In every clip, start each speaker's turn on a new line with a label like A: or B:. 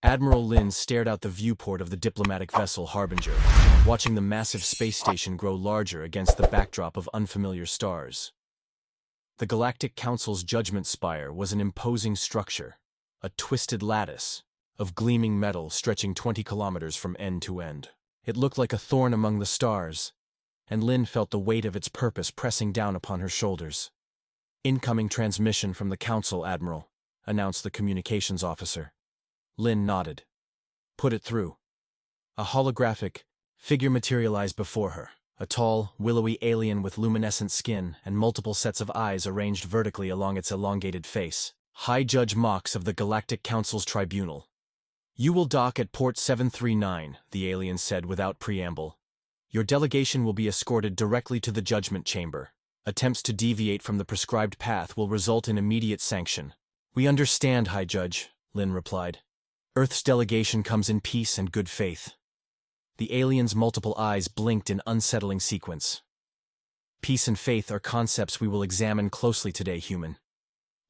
A: Admiral Lin stared out the viewport of the diplomatic vessel Harbinger, watching the massive space station grow larger against the backdrop of unfamiliar stars. The Galactic Council's judgment spire was an imposing structure, a twisted lattice of gleaming metal stretching 20 kilometers from end to end. It looked like a thorn among the stars, and Lin felt the weight of its purpose pressing down upon her shoulders. "Incoming transmission from the Council, Admiral," announced the communications officer. Lin nodded. "Put it through." A holographic figure materialized before her, a tall, willowy alien with luminescent skin and multiple sets of eyes arranged vertically along its elongated face. "High Judge Mox of the Galactic Council's tribunal." "You will dock at port 739, the alien said without preamble. "Your delegation will be escorted directly to the judgment chamber. Attempts to deviate from the prescribed path will result in immediate sanction." "We understand, High Judge," Lin replied. "Earth's delegation comes in peace and good faith." The alien's multiple eyes blinked in unsettling sequence. "Peace and faith are concepts we will examine closely today, human.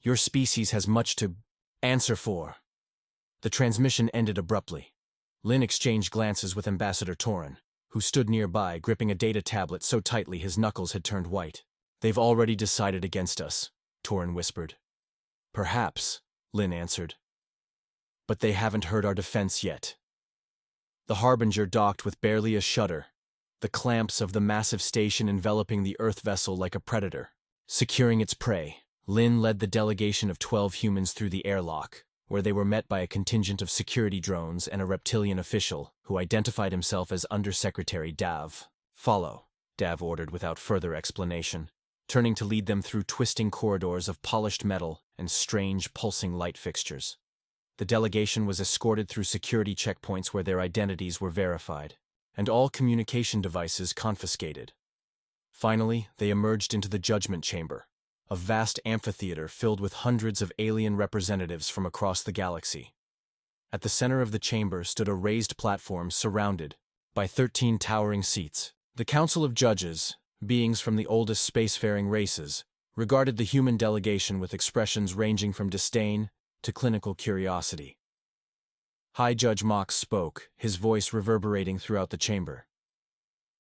A: Your species has much to answer for." The transmission ended abruptly. Lin exchanged glances with Ambassador Torin, who stood nearby gripping a data tablet so tightly his knuckles had turned white. "They've already decided against us," Torin whispered. "Perhaps," Lin answered. "But they haven't heard our defense yet." The Harbinger docked with barely a shudder, the clamps of the massive station enveloping the Earth vessel like a predator. Securing its prey, Lin led the delegation of 12 humans through the airlock, where they were met by a contingent of security drones and a reptilian official who identified himself as Undersecretary Dav. "Follow," Dav ordered without further explanation, turning to lead them through twisting corridors of polished metal and strange, pulsing light fixtures. The delegation was escorted through security checkpoints where their identities were verified, and all communication devices confiscated. Finally, they emerged into the judgment chamber, a vast amphitheater filled with hundreds of alien representatives from across the galaxy. At the center of the chamber stood a raised platform surrounded by 13 towering seats. The Council of Judges, beings from the oldest spacefaring races, regarded the human delegation with expressions ranging from disdain to clinical curiosity. High Judge Mox spoke, his voice reverberating throughout the chamber.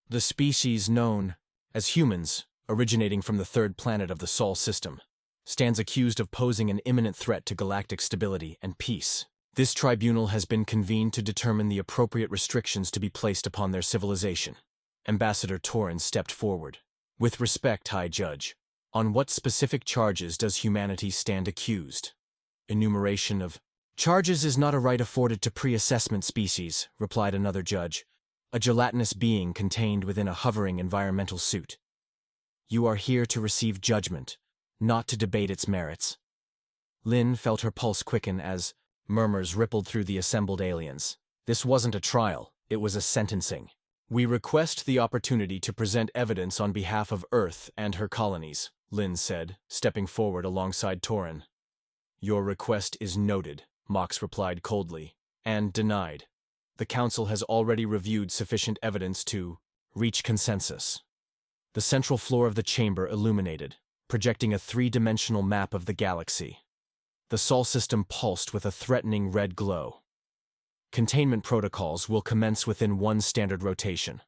A: "The species known as humans, originating from the third planet of the Sol system, stands accused of posing an imminent threat to galactic stability and peace. This tribunal has been convened to determine the appropriate restrictions to be placed upon their civilization." Ambassador Torin stepped forward. "With respect, High Judge, on what specific charges does humanity stand accused?" "Enumeration of charges is not a right afforded to pre-assessment species," replied another judge, a gelatinous being contained within a hovering environmental suit. "You are here to receive judgment, not to debate its merits." Lin felt her pulse quicken as murmurs rippled through the assembled aliens. This wasn't a trial, it was a sentencing. "We request the opportunity to present evidence on behalf of Earth and her colonies," Lin said, stepping forward alongside Torin. "Your request is noted," Mox replied coldly, "and denied. The Council has already reviewed sufficient evidence to reach consensus." The central floor of the chamber illuminated, projecting a three-dimensional map of the galaxy. The Sol system pulsed with a threatening red glow. "Containment protocols will commence within one standard rotation,"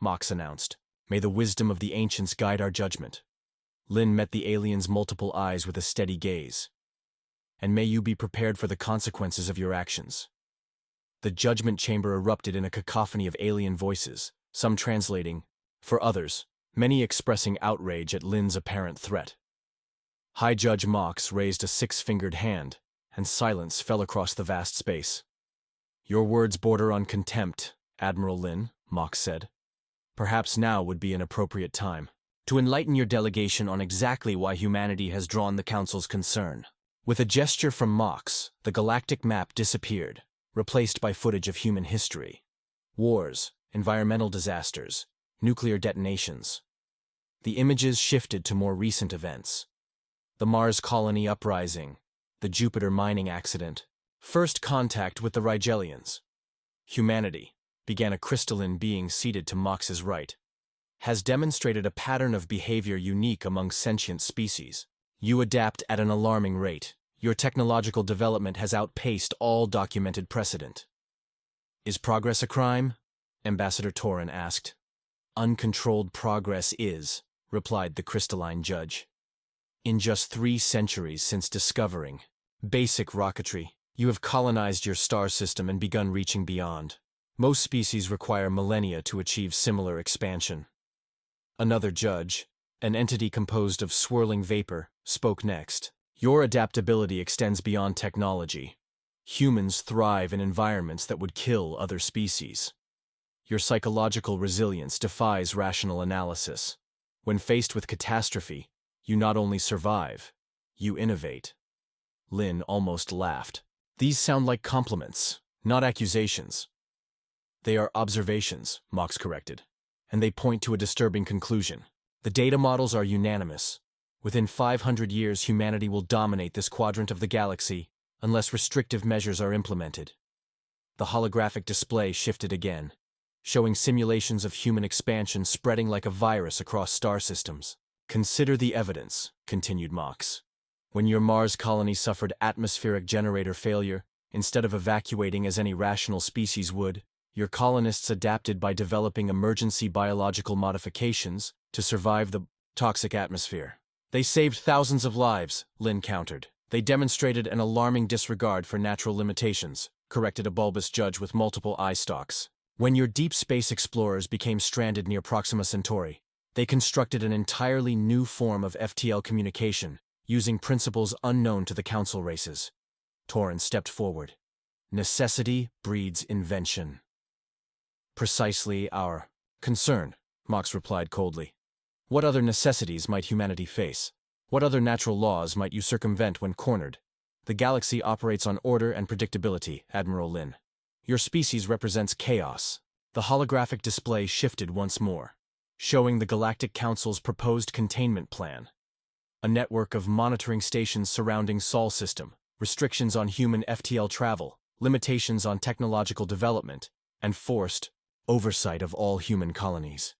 A: Mox announced. "May the wisdom of the ancients guide our judgment." Lin met the alien's multiple eyes with a steady gaze. "And may you be prepared for the consequences of your actions." The judgment chamber erupted in a cacophony of alien voices, some translating, for others, many expressing outrage at Lin's apparent threat. High Judge Mox raised a six-fingered hand, and silence fell across the vast space. "Your words border on contempt, Admiral Lin," Mox said. "Perhaps now would be an appropriate time to enlighten your delegation on exactly why humanity has drawn the Council's concern." With a gesture from Mox, the galactic map disappeared, replaced by footage of human history. Wars, environmental disasters, nuclear detonations. The images shifted to more recent events. The Mars colony uprising, the Jupiter mining accident, first contact with the Rigelians. "Humanity," began a crystalline being seated to Mox's right, "has demonstrated a pattern of behavior unique among sentient species. You adapt at an alarming rate. Your technological development has outpaced all documented precedent. Is progress a crime? Ambassador Torin asked. Uncontrolled progress is, replied the crystalline judge. In just 3 centuries since discovering basic rocketry, you have colonized your star system and begun reaching beyond. Most species require millennia to achieve similar expansion. Another judge, an entity composed of swirling vapor, spoke next. Your adaptability extends beyond technology. Humans thrive in environments that would kill other species. Your psychological resilience defies rational analysis. When faced with catastrophe, you not only survive, you innovate. Lin almost laughed. These sound like compliments, not accusations. They are observations, Mox corrected, and they point to a disturbing conclusion. The data models are unanimous. Within 500 years, humanity will dominate this quadrant of the galaxy unless restrictive measures are implemented. The holographic display shifted again, showing simulations of human expansion spreading like a virus across star systems. Consider the evidence, continued Mox. When your Mars colony suffered atmospheric generator failure, instead of evacuating as any rational species would, your colonists adapted by developing emergency biological modifications to survive the toxic atmosphere. They saved thousands of lives, Lin countered. They demonstrated an alarming disregard for natural limitations, corrected a bulbous judge with multiple eye stalks. When your deep space explorers became stranded near Proxima Centauri, they constructed an entirely new form of FTL communication, using principles unknown to the Council races. Torin stepped forward. Necessity breeds invention. Precisely our concern, Mox replied coldly. What other necessities might humanity face? What other natural laws might you circumvent when cornered? The galaxy operates on order and predictability, Admiral Lin. Your species represents chaos. The holographic display shifted once more, showing the Galactic Council's proposed containment plan. A network of monitoring stations surrounding Sol system, restrictions on human FTL travel, limitations on technological development, and forced oversight of all human colonies.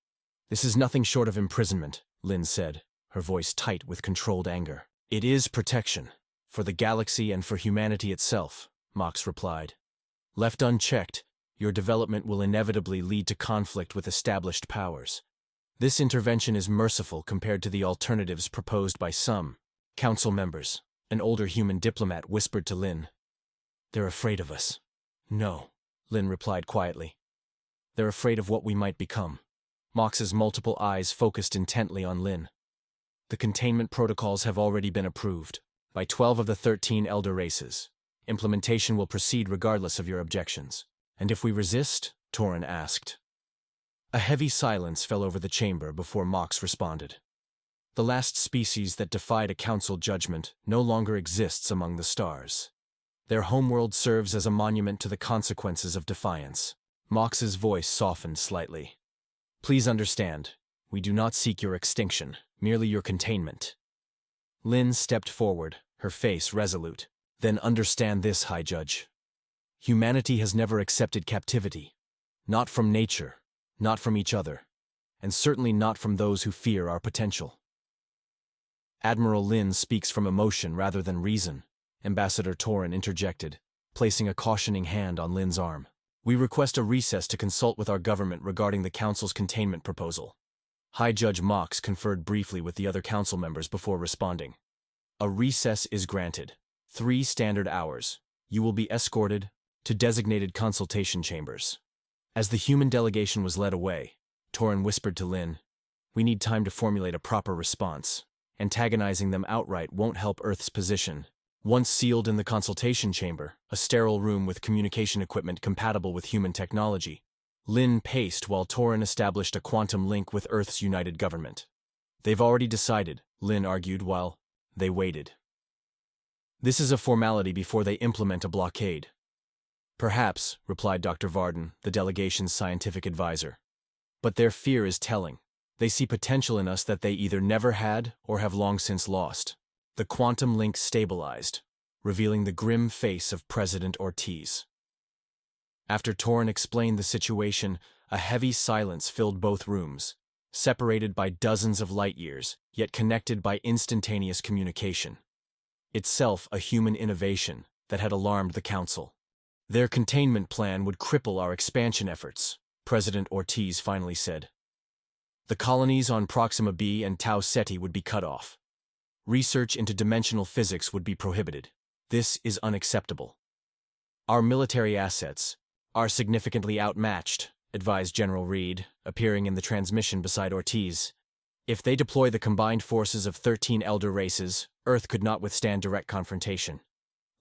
A: This is nothing short of imprisonment, Lin said, her voice tight with controlled anger. It is protection, for the galaxy and for humanity itself, Mox replied. Left unchecked, your development will inevitably lead to conflict with established powers. This intervention is merciful compared to the alternatives proposed by some council members. An older human diplomat whispered to Lin. They're afraid of us. No, Lin replied quietly. They're afraid of what we might become. Mox's multiple eyes focused intently on Lin. The containment protocols have already been approved by 12 of the 13 elder races. Implementation will proceed regardless of your objections. And if we resist? Torin asked. A heavy silence fell over the chamber before Mox responded. The last species that defied a council judgment no longer exists among the stars. Their homeworld serves as a monument to the consequences of defiance. Mox's voice softened slightly. Please understand, we do not seek your extinction, merely your containment. Lin stepped forward, her face resolute. Then understand this, High Judge. Humanity has never accepted captivity. Not from nature, not from each other, and certainly not from those who fear our potential. Admiral Lin speaks from emotion rather than reason, Ambassador Torin interjected, placing a cautioning hand on Lin's arm. We request a recess to consult with our government regarding the Council's containment proposal. High Judge Mox conferred briefly with the other council members before responding. A recess is granted. 3 standard hours. You will be escorted to designated consultation chambers. As the human delegation was led away, Torin whispered to Lin, we need time to formulate a proper response. Antagonizing them outright won't help Earth's position. Once sealed in the consultation chamber, a sterile room with communication equipment compatible with human technology, Lin paced while Torin established a quantum link with Earth's united government. They've already decided, Lin argued while they waited. This is a formality before they implement a blockade. Perhaps, replied Dr. Varden, the delegation's scientific advisor. But their fear is telling. They see potential in us that they either never had or have long since lost. The quantum link stabilized, revealing the grim face of President Ortiz. After Torin explained the situation, a heavy silence filled both rooms, separated by dozens of light years, yet connected by instantaneous communication. itself a human innovation that had alarmed the Council. Their containment plan would cripple our expansion efforts, President Ortiz finally said. The colonies on Proxima B and Tau Ceti would be cut off. Research into dimensional physics would be prohibited. This is unacceptable. Our military assets are significantly outmatched, advised General Reed, appearing in the transmission beside Ortiz. If they deploy the combined forces of 13 elder races, Earth could not withstand direct confrontation.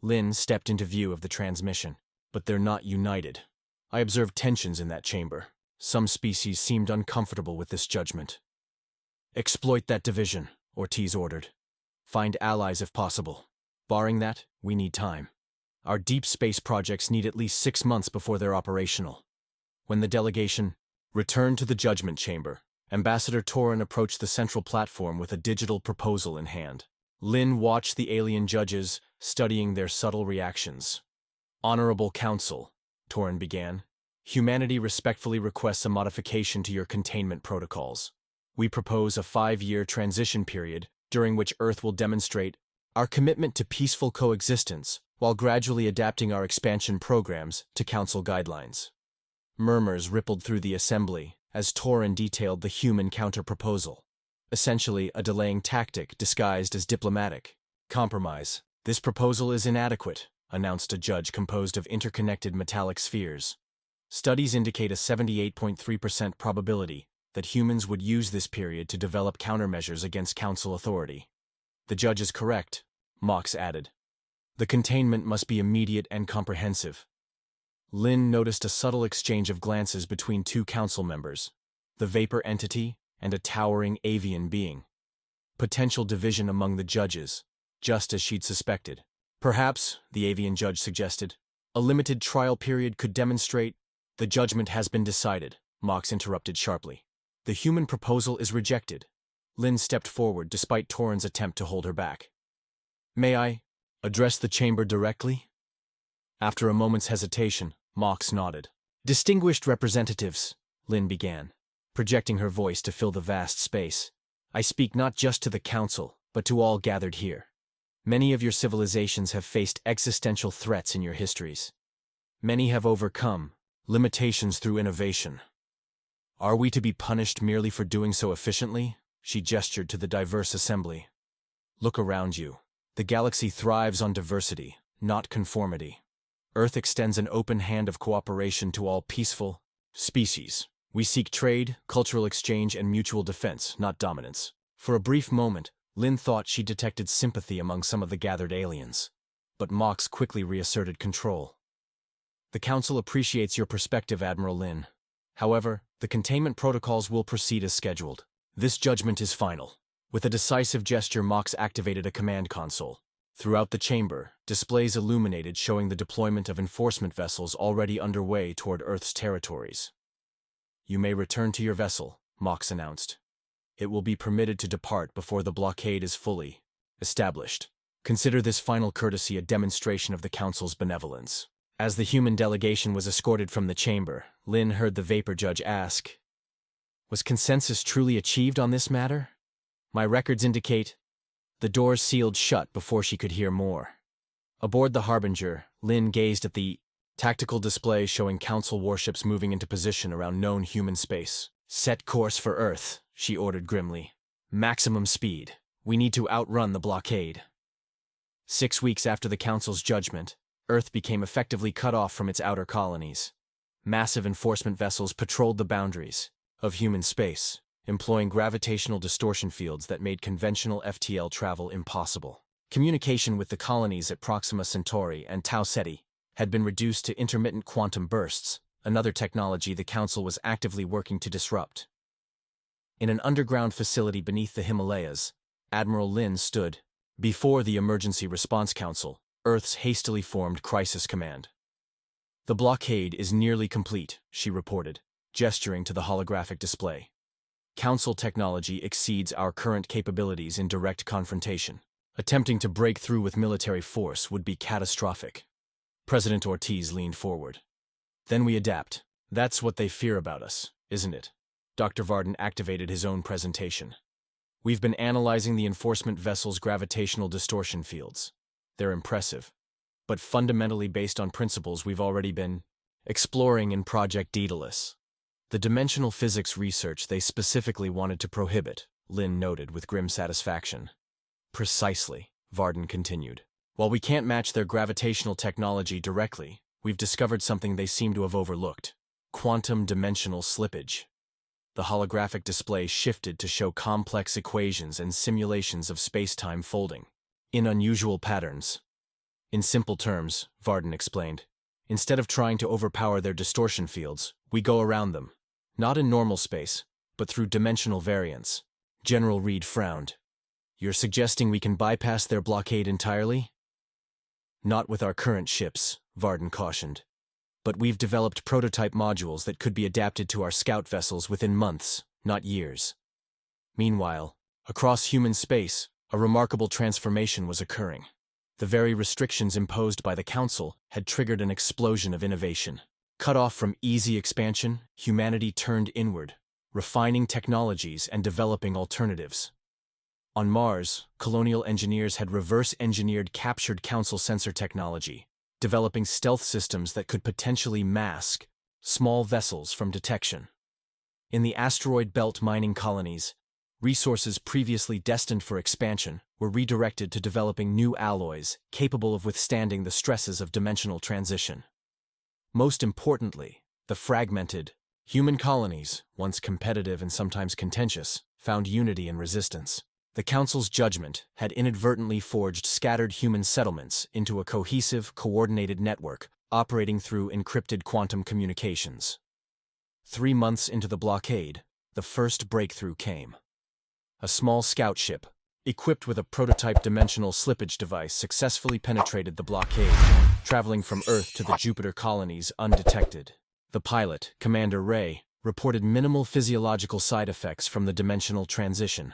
A: Lin stepped into view of the transmission. But they're not united. I observed tensions in that chamber. Some species seemed uncomfortable with this judgment. Exploit that division, Ortiz ordered. Find allies if possible. Barring that, we need time. Our deep space projects need at least 6 months before they're operational. When the delegation returned to the judgment chamber, Ambassador Torin approached the central platform with a digital proposal in hand. Lin watched the alien judges, studying their subtle reactions. Honorable Council, Torin began, humanity respectfully requests a modification to your containment protocols. We propose a 5-year transition period during which Earth will demonstrate our commitment to peaceful coexistence while gradually adapting our expansion programs to Council guidelines. Murmurs rippled through the assembly as Torin detailed the human counter-proposal, essentially a delaying tactic disguised as diplomatic compromise. This proposal is inadequate, announced a judge composed of interconnected metallic spheres. Studies indicate a 78.3% probability that humans would use this period to develop countermeasures against Council authority. The judge is correct, Mox added. The containment must be immediate and comprehensive. Lin noticed a subtle exchange of glances between 2 Council members, the vapor entity and a towering avian being. Potential division among the judges, just as she'd suspected. Perhaps, the avian judge suggested, a limited trial period could demonstrate. The judgment has been decided, Mox interrupted sharply. The human proposal is rejected. Lin stepped forward despite Torin's attempt to hold her back. May I address the chamber directly? After a moment's hesitation, Mox nodded. Distinguished representatives, Lin began, projecting her voice to fill the vast space. I speak not just to the Council, but to all gathered here. Many of your civilizations have faced existential threats in your histories. Many have overcome limitations through innovation. Are we to be punished merely for doing so efficiently? She gestured to the diverse assembly. Look around you. The galaxy thrives on diversity, not conformity. Earth extends an open hand of cooperation to all peaceful species. We seek trade, cultural exchange, and mutual defense, not dominance. For a brief moment, Lin thought she detected sympathy among some of the gathered aliens. But Mox quickly reasserted control. The Council appreciates your perspective, Admiral Lin. However, the containment protocols will proceed as scheduled. This judgment is final. With a decisive gesture, Mox activated a command console. Throughout the chamber, displays illuminated showing the deployment of enforcement vessels already underway toward Earth's territories. You may return to your vessel, Mox announced. It will be permitted to depart before the blockade is fully established. Consider this final courtesy a demonstration of the Council's benevolence. As the human delegation was escorted from the chamber, Lin heard the Vapor Judge ask, was consensus truly achieved on this matter? My records indicate. The doors sealed shut before she could hear more. Aboard the Harbinger, Lin gazed at the tactical display showing Council warships moving into position around known human space. Set course for Earth, she ordered grimly. Maximum speed. We need to outrun the blockade. 6 weeks after the Council's judgment, Earth became effectively cut off from its outer colonies. Massive enforcement vessels patrolled the boundaries of human space, employing gravitational distortion fields that made conventional FTL travel impossible. Communication with the colonies at Proxima Centauri and Tau Ceti had been reduced to intermittent quantum bursts, another technology the Council was actively working to disrupt. In an underground facility beneath the Himalayas, Admiral Lin stood before the Emergency Response Council, Earth's hastily formed crisis command. The blockade is nearly complete, she reported, gesturing to the holographic display. Council technology exceeds our current capabilities in direct confrontation. Attempting to break through with military force would be catastrophic. President Ortiz leaned forward. Then we adapt. That's what they fear about us, isn't it? Dr. Varden activated his own presentation. We've been analyzing the enforcement vessel's gravitational distortion fields. They're impressive, but fundamentally based on principles we've already been exploring in Project Daedalus. The dimensional physics research they specifically wanted to prohibit, Lin noted with grim satisfaction. Precisely, Varden continued. While we can't match their gravitational technology directly, we've discovered something they seem to have overlooked: quantum dimensional slippage. The holographic display shifted to show complex equations and simulations of space-time folding, in unusual patterns. In simple terms, Varden explained, instead of trying to overpower their distortion fields, we go around them. Not in normal space, but through dimensional variance. General Reed frowned. You're suggesting we can bypass their blockade entirely? Not with our current ships, Varden cautioned. But we've developed prototype modules that could be adapted to our scout vessels within months, not years. Meanwhile, across human space, a remarkable transformation was occurring. The very restrictions imposed by the Council had triggered an explosion of innovation. Cut off from easy expansion, humanity turned inward, refining technologies and developing alternatives. On Mars, colonial engineers had reverse-engineered captured Council sensor technology, developing stealth systems that could potentially mask small vessels from detection. In the asteroid belt mining colonies, resources previously destined for expansion were redirected to developing new alloys capable of withstanding the stresses of dimensional transition. Most importantly, the fragmented human colonies, once competitive and sometimes contentious, found unity and resistance. The Council's judgment had inadvertently forged scattered human settlements into a cohesive, coordinated network operating through encrypted quantum communications. 3 months into the blockade, the first breakthrough came. A small scout ship, equipped with a prototype dimensional slippage device, successfully penetrated the blockade, traveling from Earth to the Jupiter colonies undetected. The pilot, Commander Ray, reported minimal physiological side effects from the dimensional transition.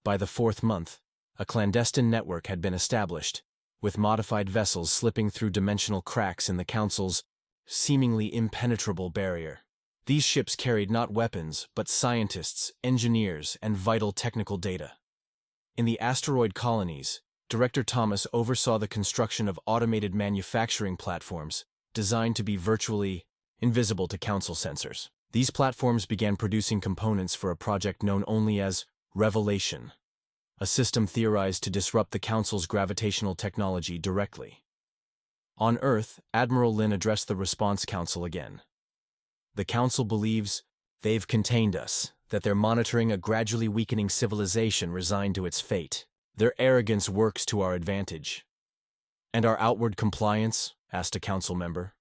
A: By the 4th month, a clandestine network had been established, with modified vessels slipping through dimensional cracks in the Council's seemingly impenetrable barrier. These ships carried not weapons, but scientists, engineers, and vital technical data. In the asteroid colonies, Director Thomas oversaw the construction of automated manufacturing platforms designed to be virtually invisible to Council sensors. These platforms began producing components for a project known only as Revelation, a system theorized to disrupt the Council's gravitational technology directly. On Earth, Admiral Lin addressed the Response Council again. The Council believes they've contained us, that they're monitoring a gradually weakening civilization resigned to its fate. Their arrogance works to our advantage. And our outward compliance, asked a Council member.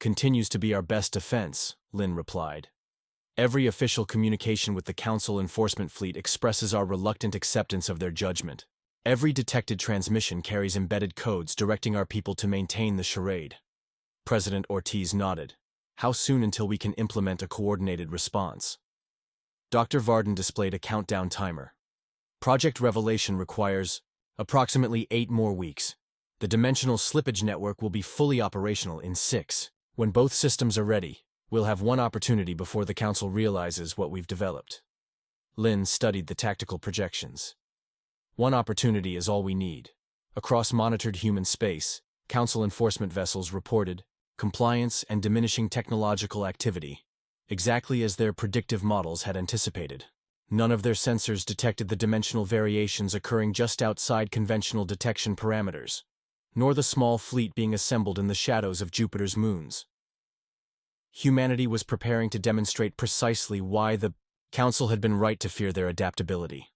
A: Continues to be our best defense, Lin replied. Every official communication with the Council enforcement fleet expresses our reluctant acceptance of their judgment. Every detected transmission carries embedded codes directing our people to maintain the charade. President Ortiz nodded. How soon until we can implement a coordinated response? Dr. Varden displayed a countdown timer. Project Revelation requires approximately 8 more weeks. The dimensional slippage network will be fully operational in 6. When both systems are ready, we'll have one opportunity before the Council realizes what we've developed. Lin studied the tactical projections. One opportunity is all we need. Across monitored human space, Council enforcement vessels reported compliance and diminishing technological activity, exactly as their predictive models had anticipated. None of their sensors detected the dimensional variations occurring just outside conventional detection parameters, nor the small fleet being assembled in the shadows of Jupiter's moons. Humanity was preparing to demonstrate precisely why the Council had been right to fear their adaptability.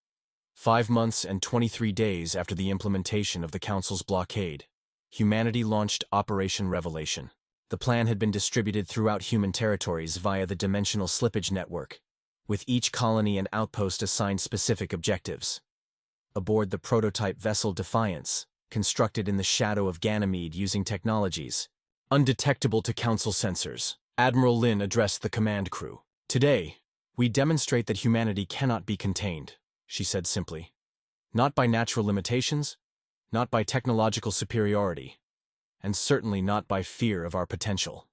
A: 5 months and 23 days after the implementation of the Council's blockade, humanity launched Operation Revelation. The plan had been distributed throughout human territories via the Dimensional Slippage Network, with each colony and outpost assigned specific objectives. Aboard the prototype vessel Defiance, constructed in the shadow of Ganymede using technologies undetectable to Council sensors, Admiral Lin addressed the command crew. Today, we demonstrate that humanity cannot be contained, she said simply. Not by natural limitations, not by technological superiority, and certainly not by fear of our potential.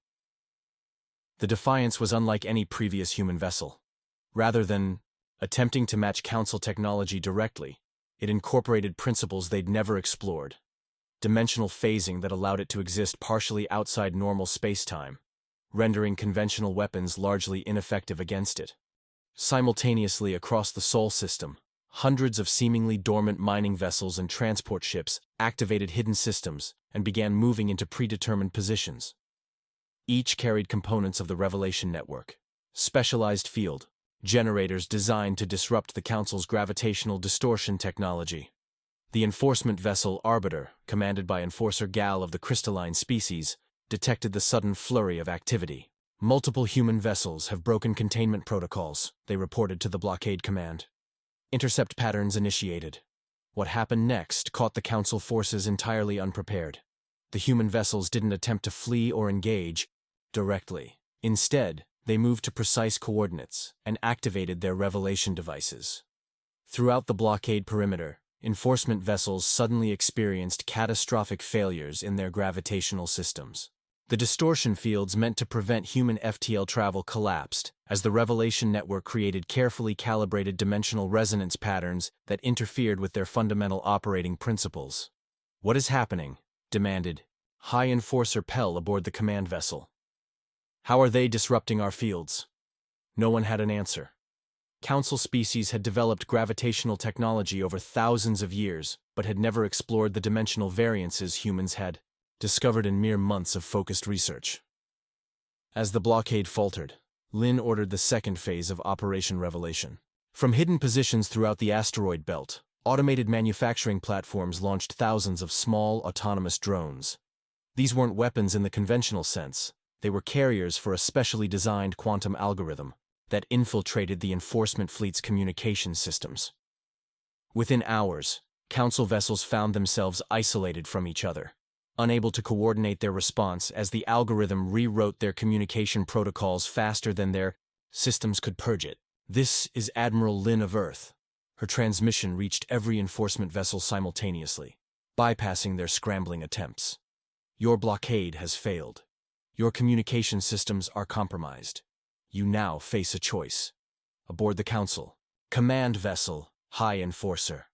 A: The Defiance was unlike any previous human vessel. Rather than attempting to match Council technology directly, it incorporated principles they'd never explored. dimensional phasing that allowed it to exist partially outside normal space-time, rendering conventional weapons largely ineffective against it. Simultaneously across the Sol system, hundreds of seemingly dormant mining vessels and transport ships activated hidden systems and began moving into predetermined positions. Each carried components of the Revelation Network, specialized field generators designed to disrupt the Council's gravitational distortion technology. The enforcement vessel Arbiter, commanded by Enforcer Gal of the crystalline species, detected the sudden flurry of activity. Multiple human vessels have broken containment protocols, they reported to the blockade command. Intercept patterns initiated. What happened next caught the Council forces entirely unprepared. The human vessels didn't attempt to flee or engage directly. Instead, they moved to precise coordinates and activated their revelation devices. Throughout the blockade perimeter, enforcement vessels suddenly experienced catastrophic failures in their gravitational systems. The distortion fields meant to prevent human FTL travel collapsed, as the Revelation Network created carefully calibrated dimensional resonance patterns that interfered with their fundamental operating principles. "What is happening?" demanded High Enforcer Pell aboard the command vessel. "How are they disrupting our fields?" No one had an answer. Council species had developed gravitational technology over thousands of years, but had never explored the dimensional variances humans had discovered in mere months of focused research. As the blockade faltered, Lin ordered the second phase of Operation Revelation. From hidden positions throughout the asteroid belt, automated manufacturing platforms launched thousands of small, autonomous drones. These weren't weapons in the conventional sense. They were carriers for a specially designed quantum algorithm that infiltrated the enforcement fleet's communication systems. Within hours, Council vessels found themselves isolated from each other, unable to coordinate their response as the algorithm rewrote their communication protocols faster than their systems could purge it. "This is Admiral Lin of Earth." Her transmission reached every enforcement vessel simultaneously, bypassing their scrambling attempts. "Your blockade has failed. Your communication systems are compromised. You now face a choice. Aboard the Council. Command Vessel, High Enforcer."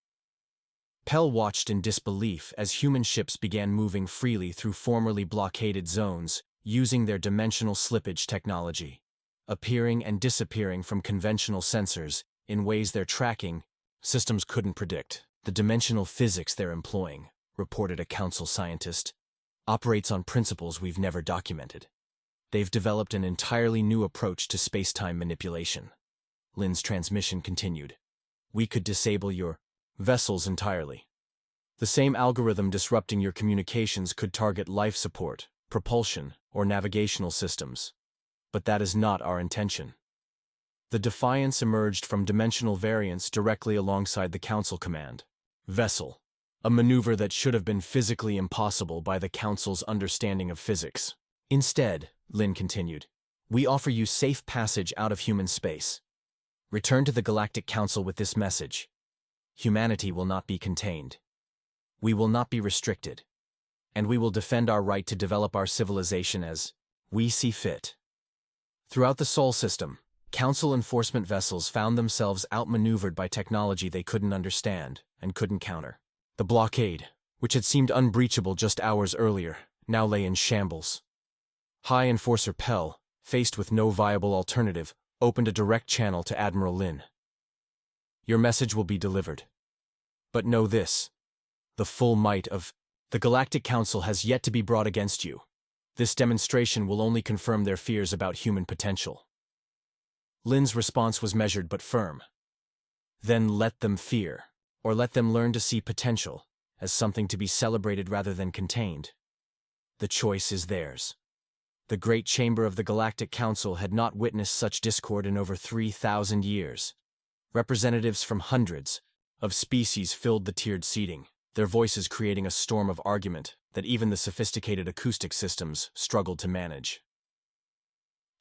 A: Pell watched in disbelief as human ships began moving freely through formerly blockaded zones, using their dimensional slippage technology, appearing and disappearing from conventional sensors in ways their tracking systems couldn't predict. "The dimensional physics they're employing," reported a Council scientist, "operates on principles we've never documented. They've developed an entirely new approach to space-time manipulation." Lin's transmission continued. "We could disable your vessels entirely. The same algorithm disrupting your communications could target life support, propulsion, or navigational systems. But that is not our intention." The Defiance emerged from dimensional variance directly alongside the Council command vessel, a maneuver that should have been physically impossible by the Council's understanding of physics. "Instead," Lin continued, "we offer you safe passage out of human space. Return to the Galactic Council with this message. Humanity will not be contained. We will not be restricted. And we will defend our right to develop our civilization as we see fit." Throughout the Sol system, Council enforcement vessels found themselves outmaneuvered by technology they couldn't understand and couldn't counter. The blockade, which had seemed unbreachable just hours earlier, now lay in shambles. High Enforcer Pell, faced with no viable alternative, opened a direct channel to Admiral Lin. "Your message will be delivered. But know this. The full might of the Galactic Council has yet to be brought against you. This demonstration will only confirm their fears about human potential." Lin's response was measured but firm. "Then let them fear, or let them learn to see potential as something to be celebrated rather than contained. The choice is theirs." The Great Chamber of the Galactic Council had not witnessed such discord in over 3,000 years. Representatives from hundreds of species filled the tiered seating, their voices creating a storm of argument that even the sophisticated acoustic systems struggled to manage.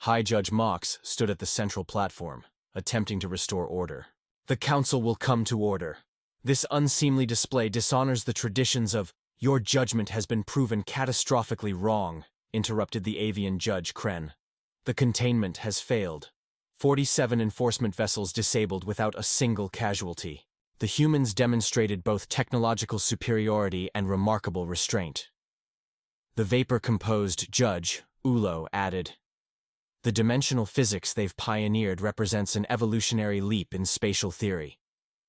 A: High Judge Mox stood at the central platform, attempting to restore order. "The Council will come to order. This unseemly display dishonors the traditions of—" "Your judgment has been proven catastrophically wrong," interrupted the avian Judge Kren. "The containment has failed. 47 enforcement vessels disabled without a single casualty. The humans demonstrated both technological superiority and remarkable restraint. The vapor-composed Judge, Ulo, added, "The dimensional physics they've pioneered represents an evolutionary leap in spatial theory.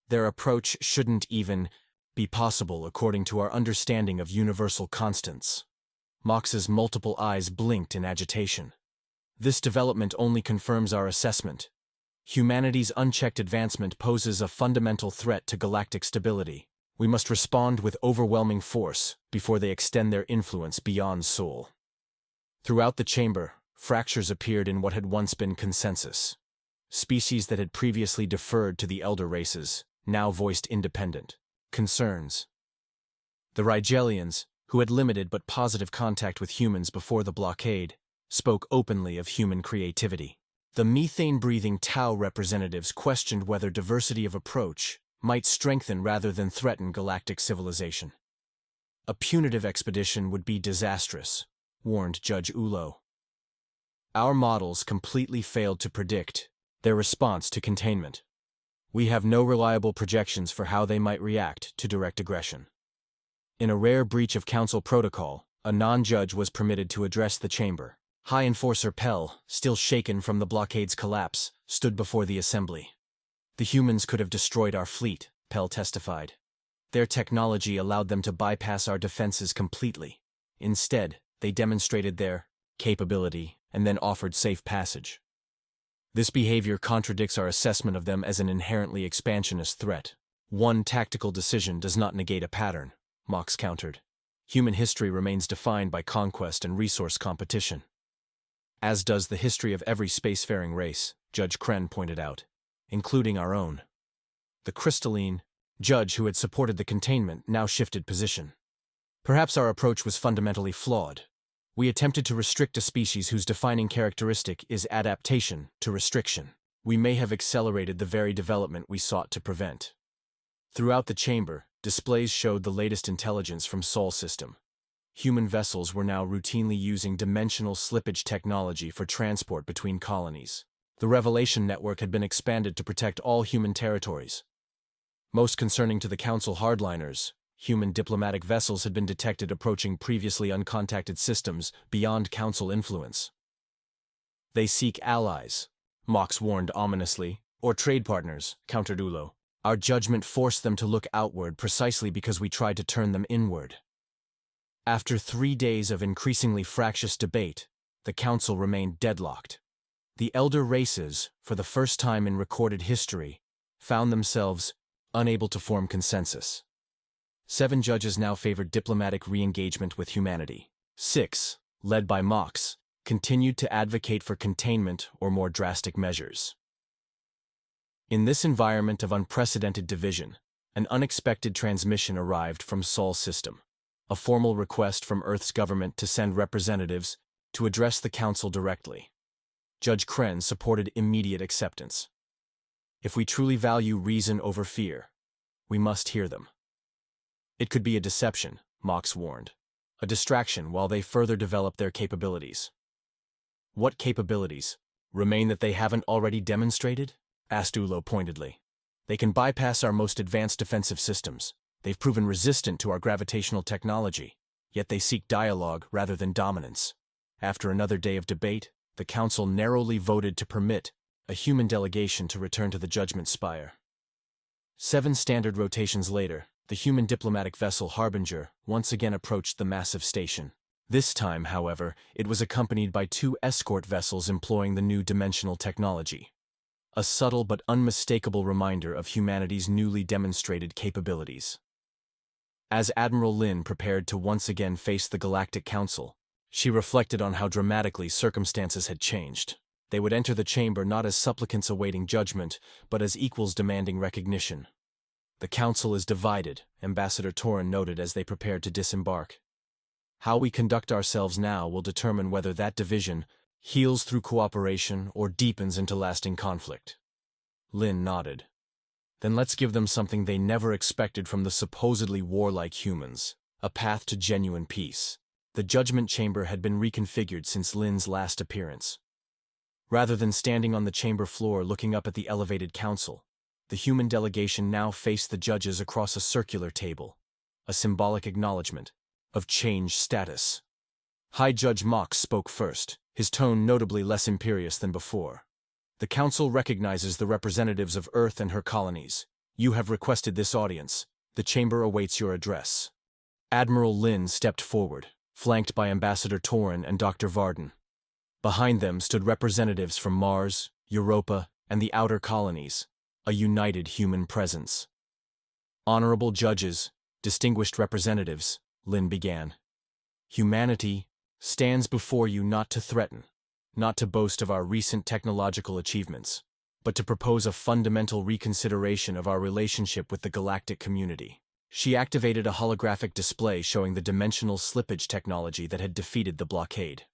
A: Their approach shouldn't even be possible according to our understanding of universal constants." Mox's multiple eyes blinked in agitation. "This development only confirms our assessment. Humanity's unchecked advancement poses a fundamental threat to galactic stability. We must respond with overwhelming force before they extend their influence beyond Sol." Throughout the chamber, fractures appeared in what had once been consensus. Species that had previously deferred to the elder races now voiced independent concerns. The Rigelians, who had limited but positive contact with humans before the blockade, spoke openly of human creativity. The methane-breathing Tau representatives questioned whether diversity of approach might strengthen rather than threaten galactic civilization. "A punitive expedition would be disastrous," warned Judge Ulo. "Our models completely failed to predict their response to containment. We have no reliable projections for how they might react to direct aggression." In a rare breach of Council protocol, a non-judge was permitted to address the chamber. High Enforcer Pell, still shaken from the blockade's collapse, stood before the assembly. "The humans could have destroyed our fleet," Pell testified. "Their technology allowed them to bypass our defenses completely. Instead, they demonstrated their capability and then offered safe passage. This behavior contradicts our assessment of them as an inherently expansionist threat. One tactical decision does not negate a pattern," Mox countered. "Human history remains defined by conquest and resource competition. As does the history of every spacefaring race," Judge Kren pointed out, "including our own." The crystalline judge who had supported the containment now shifted position. "Perhaps our approach was fundamentally flawed. We attempted to restrict a species whose defining characteristic is adaptation to restriction. We may have accelerated the very development we sought to prevent." Throughout the chamber, displays showed the latest intelligence from Sol system. Human vessels were now routinely using dimensional slippage technology for transport between colonies. The Revelation Network had been expanded to protect all human territories. Most concerning to the Council hardliners, human diplomatic vessels had been detected approaching previously uncontacted systems beyond Council influence. "They seek allies," Mox warned ominously, "or trade partners," countered Ulo. "Our judgment forced them to look outward precisely because we tried to turn them inward." After 3 days of increasingly fractious debate, the Council remained deadlocked. The elder races, for the first time in recorded history, found themselves unable to form consensus. 7 judges now favored diplomatic re-engagement with humanity. 6, led by Mox, continued to advocate for containment or more drastic measures. In this environment of unprecedented division, an unexpected transmission arrived from Sol system. A formal request from Earth's government to send representatives to address the Council directly. Judge Kren supported immediate acceptance. "If we truly value reason over fear, we must hear them." "It could be a deception," Mox warned. "A distraction while they further develop their capabilities." "What capabilities? Remain that they haven't already demonstrated?" asked Ulo pointedly. "They can bypass our most advanced defensive systems. They've proven resistant to our gravitational technology, yet they seek dialogue rather than dominance." After another day of debate, the Council narrowly voted to permit a human delegation to return to the Judgment Spire. 7 standard rotations later, the human diplomatic vessel Harbinger once again approached the massive station. This time, however, it was accompanied by 2 escort vessels employing the new dimensional technology. A subtle but unmistakable reminder of humanity's newly demonstrated capabilities. As Admiral Lin prepared to once again face the Galactic Council, she reflected on how dramatically circumstances had changed. They would enter the chamber not as supplicants awaiting judgment, but as equals demanding recognition. "The Council is divided," Ambassador Torin noted as they prepared to disembark. "How we conduct ourselves now will determine whether that division heals through cooperation or deepens into lasting conflict." Lin nodded. "Then let's give them something they never expected from the supposedly warlike humans, a path to genuine peace." The Judgment Chamber had been reconfigured since Lin's last appearance. Rather than standing on the chamber floor looking up at the elevated Council, The human delegation now faced the judges across a circular table, a symbolic acknowledgement of changed status. High Judge Mox spoke first, his tone notably less imperious than before. The council recognizes the representatives of Earth and her colonies. You have requested this audience. The chamber awaits your address. Admiral Lin stepped forward, flanked by Ambassador Torin and Dr. Varden. Behind them stood representatives from Mars, Europa, and the outer colonies, a united human presence. Honorable judges, distinguished representatives, Lin began. Humanity stands before you not to threaten, not to boast of our recent technological achievements, but to propose a fundamental reconsideration of our relationship with the galactic community. She activated a holographic display showing the dimensional slippage technology that had defeated the blockade.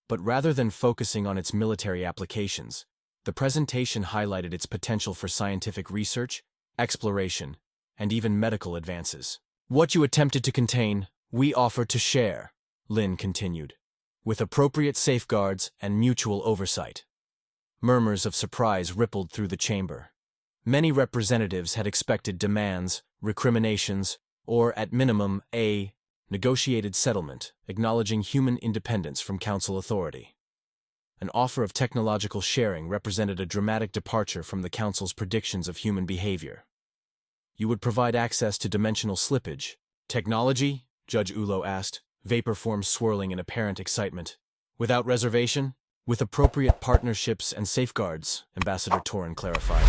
A: But rather than focusing on its military applications, the presentation highlighted its potential for scientific research, exploration, and even medical advances. What you attempted to contain, we offer to share, Lin continued, with appropriate safeguards and mutual oversight. Murmurs of surprise rippled through the chamber. Many representatives had expected demands, recriminations, or, at minimum, a negotiated settlement, acknowledging human independence from council authority. An offer of technological sharing represented a dramatic departure from the council's predictions of human behavior. You would provide access to dimensional slippage. Technology? Judge Ulo asked, vapor forms swirling in apparent excitement. Without reservation? With appropriate partnerships and safeguards, Ambassador Torin clarified.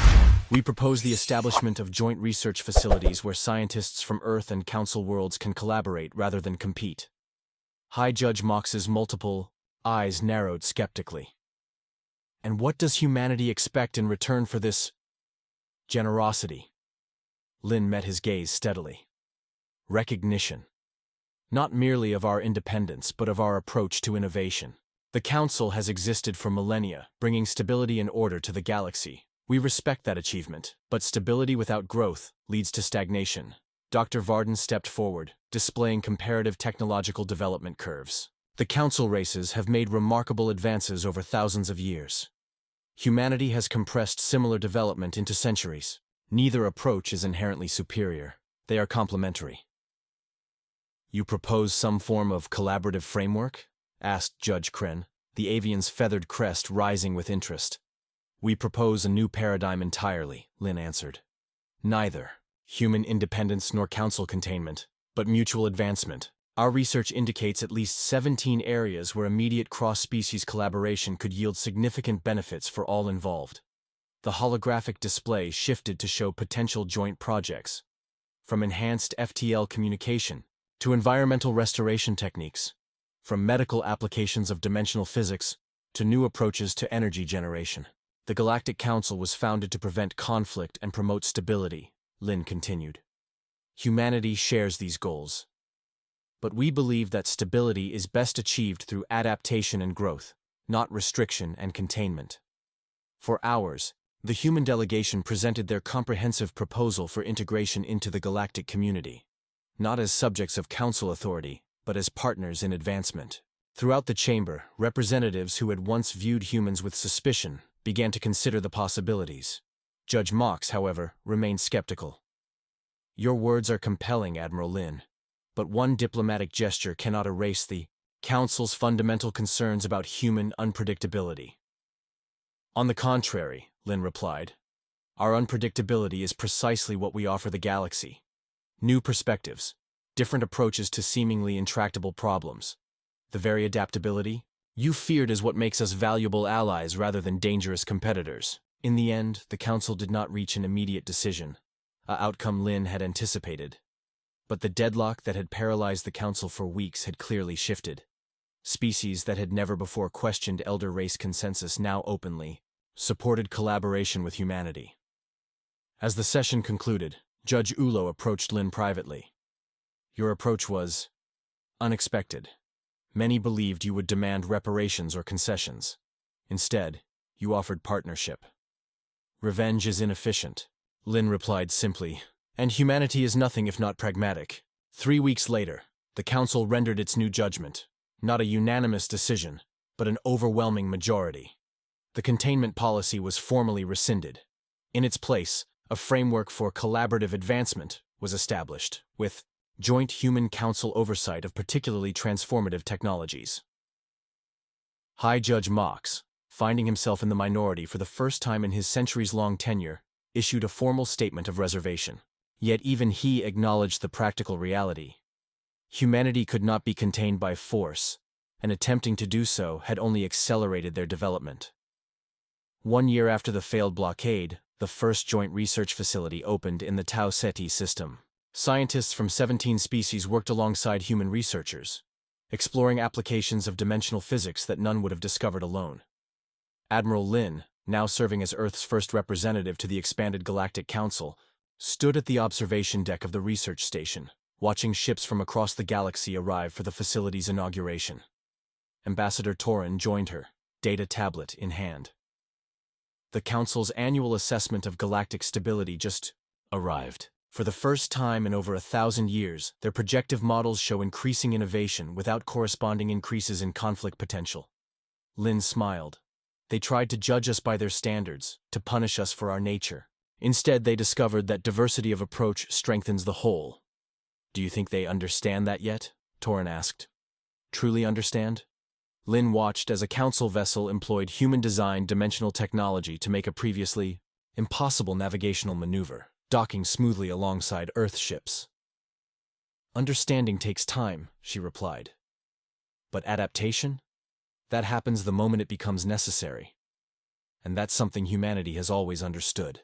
A: We propose the establishment of joint research facilities where scientists from Earth and Council worlds can collaborate rather than compete. High Judge Mox's multiple eyes narrowed skeptically. And what does humanity expect in return for this generosity? Lin met his gaze steadily. Recognition. Not merely of our independence, but of our approach to innovation. The Council has existed for millennia, bringing stability and order to the galaxy. We respect that achievement, but stability without growth leads to stagnation. Dr. Varden stepped forward, displaying comparative technological development curves. The Council races have made remarkable advances over thousands of years. Humanity has compressed similar development into centuries. Neither approach is inherently superior. They are complementary. You propose some form of collaborative framework? Asked Judge Kren, the avian's feathered crest rising with interest. We propose a new paradigm entirely, Lin answered. Neither human independence nor council containment, but mutual advancement. Our research indicates at least 17 areas where immediate cross-species collaboration could yield significant benefits for all involved. The holographic display shifted to show potential joint projects, from enhanced FTL communication to environmental restoration techniques, from medical applications of dimensional physics to new approaches to energy generation. The Galactic Council was founded to prevent conflict and promote stability, Lin continued. Humanity shares these goals. But we believe that stability is best achieved through adaptation and growth, not restriction and containment. For hours, the human delegation presented their comprehensive proposal for integration into the galactic community, not as subjects of council authority, but as partners in advancement. Throughout the chamber, representatives who had once viewed humans with suspicion began to consider the possibilities. Judge Mox, however, remained skeptical. Your words are compelling, Admiral Lin, but one diplomatic gesture cannot erase the Council's fundamental concerns about human unpredictability. On the contrary, Lin replied, our unpredictability is precisely what we offer the galaxy. New perspectives, different approaches to seemingly intractable problems. The very adaptability you feared is what makes us valuable allies rather than dangerous competitors. In the end, the Council did not reach an immediate decision, an outcome Lin had anticipated. But the deadlock that had paralyzed the Council for weeks had clearly shifted. Species that had never before questioned elder race consensus now openly supported collaboration with humanity. As the session concluded, Judge Ulo approached Lin privately. Your approach was unexpected. Many believed you would demand reparations or concessions. Instead, you offered partnership. Revenge is inefficient, Lin replied simply, and humanity is nothing if not pragmatic. 3 weeks later, the Council rendered its new judgment, not a unanimous decision, but an overwhelming majority. The containment policy was formally rescinded. In its place, A framework for collaborative advancement was established, with Joint Human Council oversight of particularly transformative technologies. High Judge Mox, finding himself in the minority for the first time in his centuries-long tenure, issued a formal statement of reservation. Yet even he acknowledged the practical reality. Humanity could not be contained by force, and attempting to do so had only accelerated their development. 1 year after the failed blockade, the first joint research facility opened in the Tau Ceti system. Scientists from 17 species worked alongside human researchers, exploring applications of dimensional physics that none would have discovered alone. Admiral Lin, now serving as Earth's first representative to the expanded Galactic Council, stood at the observation deck of the research station, watching ships from across the galaxy arrive for the facility's inauguration. Ambassador Torin joined her, data tablet in hand. The Council's annual assessment of galactic stability just arrived. For the first time in over 1,000 years, their projective models show increasing innovation without corresponding increases in conflict potential. Lin smiled. They tried to judge us by their standards, to punish us for our nature. Instead, they discovered that diversity of approach strengthens the whole. Do you think they understand that yet? Torin asked. Truly understand? Lin watched as a council vessel employed human-designed dimensional technology to make a previously impossible navigational maneuver, docking smoothly alongside Earth ships. Understanding takes time, she replied. But adaptation? That happens the moment it becomes necessary. And that's something humanity has always understood.